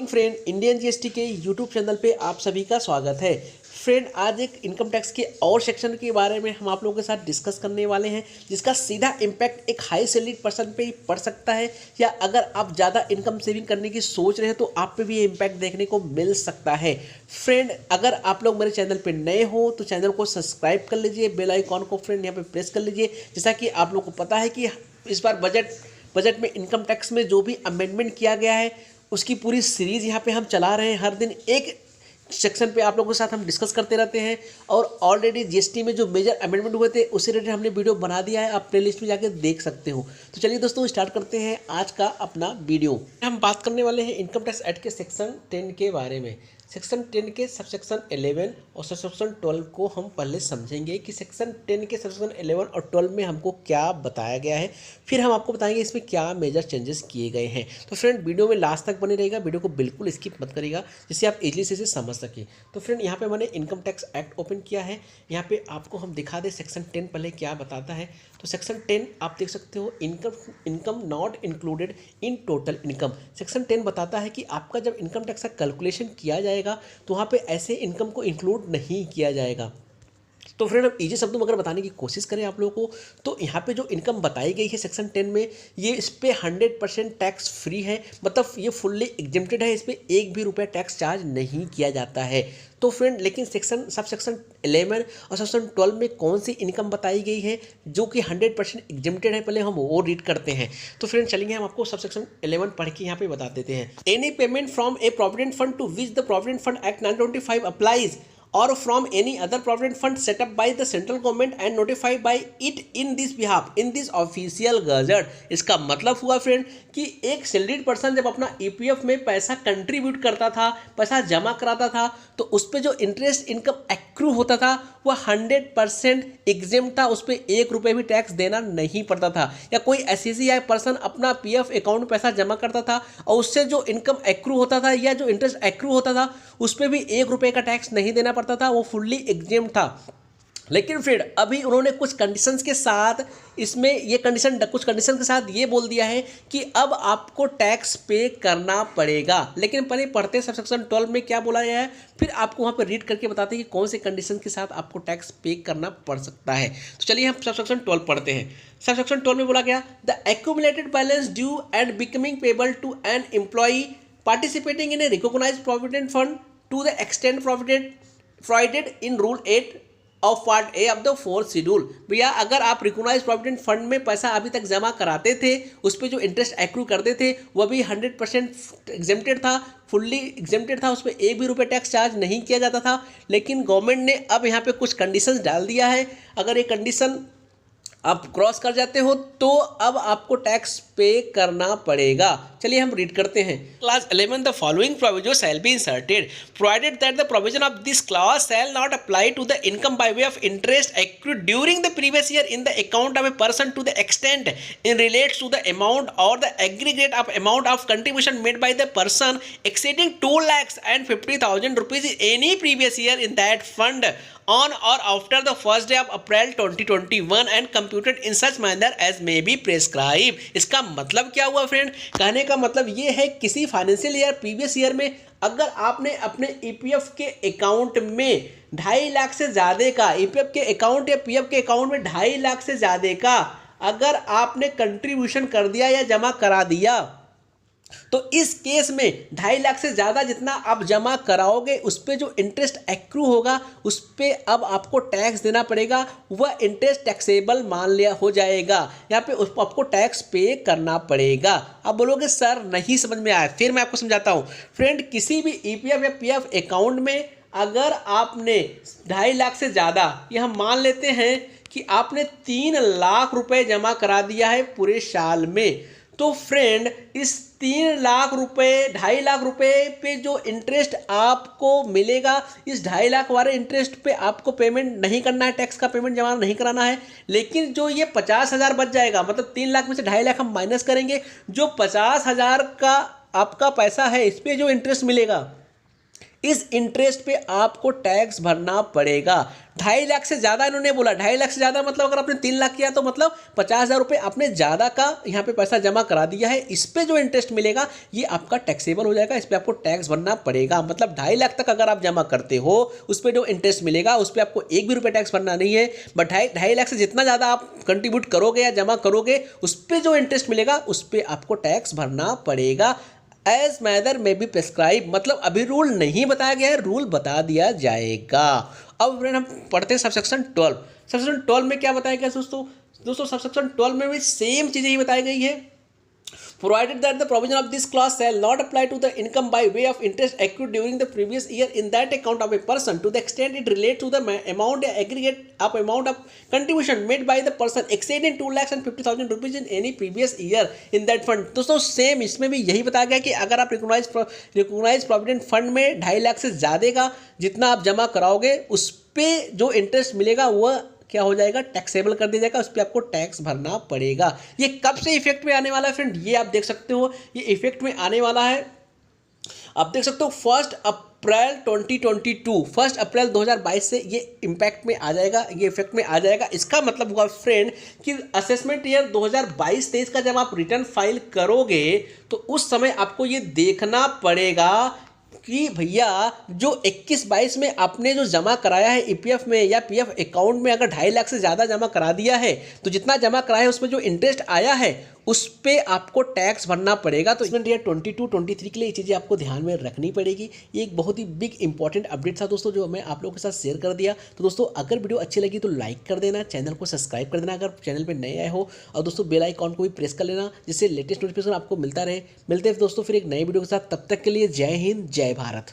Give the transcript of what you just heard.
Friend, Indian GST के YouTube channel पे आप सभी का स्वागत है। फ्रेंड, आज एक इनकम टैक्स के और सेक्शन के बारे में हम आप लोगों के साथ डिस्कस करने वाले हैं, जिसका सीधा इम्पैक्ट एक हाई सैलरीड पर्सन पे ही पड़ सकता है, या अगर आप ज़्यादा इनकम सेविंग करने की सोच रहे हैं तो आप पे भी ये इम्पैक्ट देखने को मिल सकता है। फ्रेंड, अगर आप लोग मेरे चैनल पे नए हो तो चैनल को सब्सक्राइब कर लीजिए, बेल आइकॉन को फ्रेंड यहाँ पे प्रेस कर लीजिए। जैसा कि आप लोग को पता है कि इस बार बजट में इनकम टैक्स में जो भी अमेंडमेंट किया गया है उसकी पूरी सीरीज़ यहाँ पे हम चला रहे हैं। हर दिन एक सेक्शन पे आप लोगों के साथ हम डिस्कस करते रहते हैं, और ऑलरेडी जीएसटी में जो मेजर अमेंडमेंट हुए थे उससे रिलेटेड हमने वीडियो बना दिया है, आप प्लेलिस्ट में जाकर देख सकते हो। तो चलिए दोस्तों, स्टार्ट करते हैं आज का अपना वीडियो। हम बात करने वाले हैं इनकम टैक्स एक्ट के सेक्शन 10 के बारे में। सेक्शन 10 के सबसेक्शन 11 और सबसेक्शन 12 को हम पहले समझेंगे कि सेक्शन 10 के सबसेक्शन 11 और 12 में हमको क्या बताया गया है, फिर हम आपको बताएंगे इसमें क्या मेजर चेंजेस किए गए हैं। तो फ्रेंड, वीडियो में लास्ट तक बने रहेगा, वीडियो को बिल्कुल स्किप मत करिएगा, जिससे आप इजीली से इसे समझ सके। तो फ्रेंड, यहाँ पे मैंने इनकम टैक्स एक्ट ओपन किया है। यहाँ पे आपको हम दिखा दें सेक्शन 10 पहले क्या बताता है। तो सेक्शन 10 आप देख सकते हो, income not included in total income. Section 10 बताता है कि आपका जब इनकम टैक्स का कैलकुलेशन किया जाएगा तो वहाँ पे ऐसे इनकम को इंक्लूड नहीं किया जाएगा। तो फ्रेंड, हम इजी शब्दों में अगर बताने की कोशिश करें आप लोगों को, तो यहाँ पे जो इनकम बताई गई है सेक्शन 10 में, ये इस पर 100% टैक्स फ्री है, मतलब ये फुल्ली एग्जेम्प्टेड है, इस पर एक भी रुपया टैक्स चार्ज नहीं किया जाता है। तो फ्रेंड, लेकिन सब सेक्शन 11 और सेक्शन 12 में कौन सी इनकम बताई गई है जो कि 100% एग्जेम्प्टेड है, पहले हम वो रीड करते हैं। तो फ्रेंड चलेंगे, हम आपको सब सेक्शन 11 पढ़ के यहाँ पे बता देते हैं। Any payment from a provident fund to which the provident fund act 1925 applies or from any other provident fund set up by the central government and notified by it in this behalf in this official gazette। इसका मतलब हुआ friend कि एक salaried person जब अपना EPF में पैसा contribute करता था, पैसा जमा कराता था, तो उस पर जो इंटरेस्ट इनकम एक्रू होता था वह 100% एग्जेम्प्ट था, उस पर एक रुपये भी टैक्स देना नहीं पड़ता था। या कोई एससीसी पर्सन अपना पीएफ अकाउंट में पैसा जमा करता था और उससे जो इनकम एक्रू होता था या जो इंटरेस्ट एक्रू होता था उस पर भी एक रुपये का टैक्स नहीं देना पड़ता था, वो फुल्ली एग्जेम्प्ट था। लेकिन फिर अभी उन्होंने कुछ कंडीशंस के साथ, इसमें ये कुछ कंडीशन के साथ ये बोल दिया है कि अब आपको टैक्स पे करना पड़ेगा। लेकिन पहले पढ़ते हैं सबसेक्शन 12 में क्या बोला गया है, फिर आपको वहाँ पे रीड करके बताते हैं कि कौन से कंडीशन के साथ आपको टैक्स पे करना पड़ सकता है। तो चलिए हम सबसेक्शन 12 पढ़ते हैं। सबसेक्शन 12 में बोला गया, the accumulated balance due and becoming payable to an employee participating in a recognized provident fund to the extent provided in Rule 8 of Part A of the 4th Schedule। भैया, अगर आप recognise provident fund में पैसा अभी तक जमा कराते थे, उस पर जो इंटरेस्ट एक्रू करते थे वह भी 100% एग्जेम्प्टेड था, फुल्ली एग्जेम्प्टेड था, उस पर एक भी रुपये टैक्स चार्ज नहीं किया जाता था। लेकिन गवर्नमेंट ने अब यहाँ पे कुछ कंडीशंस डाल दिया है, अगर ये कंडीशन आप क्रॉस कर जाते हो तो अब आपको टैक्स पे करना पड़ेगा। चलिए हम रीड करते हैं। Class 11 the following provision shall be inserted provided that the provision of this class shall not apply to the income by way of interest accrued during the previous year in the account of a person to the extent in relates to the amount or the aggregate of amount of contribution made by the person exceeding 2,50,000 rupees in any previous year in that fund on or after the first day of April 2021 and computed in such manner as may be prescribed। इसका मतलब क्या हुआ friend? कहने का मतलब ये है, किसी फाइनेंशियल ईयर प्रीवियस ईयर में अगर आपने अपने ईपीएफ के अकाउंट में 2.5 लाख से ज़्यादा का, ईपीएफ के अकाउंट या पीएफ के अकाउंट में 2.5 लाख से ज़्यादा का अगर आपने कंट्रीब्यूशन कर दिया या जमा करा दिया, तो इस केस में 2.5 लाख से ज़्यादा जितना आप जमा कराओगे उस पर जो इंटरेस्ट एक्रू होगा उस पर अब आपको टैक्स देना पड़ेगा, वह इंटरेस्ट टैक्सेबल मान लिया हो जाएगा। यहाँ पे उसको आपको टैक्स पे करना पड़ेगा। अब बोलोगे सर नहीं समझ में आया, फिर मैं आपको समझाता हूँ। फ्रेंड, किसी भी ईपीएफ या पीएफ अकाउंट में अगर आपने 2.5 लाख से ज़्यादा, ये हम मान लेते हैं कि आपने 3 लाख रुपये जमा करा दिया है पूरे साल में, तो फ्रेंड इस 3 लाख रुपये, 2.5 लाख रुपये पे जो इंटरेस्ट आपको मिलेगा, इस 2.5 लाख वाले इंटरेस्ट पे आपको पेमेंट नहीं करना है, टैक्स का पेमेंट जमा नहीं कराना है। लेकिन जो ये 50,000 बच जाएगा, मतलब 3 लाख में से 2.5 लाख हम माइनस करेंगे, जो 50,000 का आपका पैसा है इस पर जो इंटरेस्ट मिलेगा, इस इंटरेस्ट पे आपको टैक्स भरना पड़ेगा। 2.5 लाख से ज़्यादा इन्होंने बोला, 2.5 लाख से ज़्यादा मतलब अगर आपने 3 लाख किया तो मतलब 50,000 रुपये आपने ज़्यादा का यहाँ पे पैसा जमा करा दिया है, इस पे जो इंटरेस्ट मिलेगा ये आपका टैक्सेबल हो जाएगा, इस पे आपको टैक्स भरना पड़ेगा। मतलब 2.5 लाख तक अगर आप जमा करते हो उस पर जो इंटरेस्ट मिलेगा उस पर आपको एक भी रुपये टैक्स भरना नहीं है। बट 2.5 लाख से जितना ज़्यादा आप कंट्रीब्यूट करोगे या जमा करोगे उस पर जो इंटरेस्ट मिलेगा उस पर आपको टैक्स भरना पड़ेगा। एज मैदर में भी प्रेस्क्राइब, मतलब अभी रूल नहीं बताया गया है, रूल बता दिया जाएगा। अब फ्रेंड हम पढ़ते हैं सबसेक्शन 12। सबसेक्शन 12 में क्या बताया गया दोस्तों सबसेक्शन 12 में भी सेम चीज़ें ही बताई गई है। Provided that the provision of this clause shall not apply to the income by way of interest accrued during the previous year in that account of a person to the extent it relates to the amount aggregate of amount of contribution made by the person exceeding 2,50,000 rupees in any previous year in that fund। दोस्तों same इसमें भी यही बताया गया कि अगर आप recognise provident fund में 2.5 लाख से ज़्यादा का जितना आप जमा कराओगे उस पर जो इंटरेस्ट मिलेगा वह क्या हो जाएगा, टैक्सेबल कर दिया जाएगा, उस पर आपको टैक्स भरना पड़ेगा। ये कब से इफेक्ट में आने वाला है फ्रेंड, ये आप देख सकते हो, ये इफेक्ट में आने वाला है, आप देख सकते हो 1 अप्रैल 2022, 1 अप्रैल 2022 से ये इम्पैक्ट में आ जाएगा, ये इफेक्ट में आ जाएगा। इसका मतलब हुआ फ्रेंड कि असेसमेंट ईयर 2022-23 का जब आप रिटर्न फाइल करोगे तो उस समय आपको ये देखना पड़ेगा कि भैया जो 21-22 में आपने जो जमा कराया है ईपीएफ में या पीएफ अकाउंट में अगर 2.5 लाख से ज़्यादा जमा करा दिया है तो जितना जमा कराया है उसमें जो इंटरेस्ट आया है उस पे आपको टैक्स भरना पड़ेगा। तो इसमें ईयर 22-23 के लिए ये चीज़ें आपको ध्यान में रखनी पड़ेगी। ये एक बहुत ही बिग इंपॉर्टेंट अपडेट था दोस्तों जो मैं आप लोगों के साथ शेयर कर दिया। तो दोस्तों अगर वीडियो अच्छी लगी तो लाइक कर देना, चैनल को सब्सक्राइब कर देना अगर चैनल पर नए आए हो, और दोस्तों बेल आइकॉन को भी प्रेस कर लेना जिससे लेटेस्ट नोटिफिकेशन आपको मिलता रहे। मिलते हैं दोस्तों फिर एक नए वीडियो के साथ, तब तक के लिए जय हिंद जय भारत।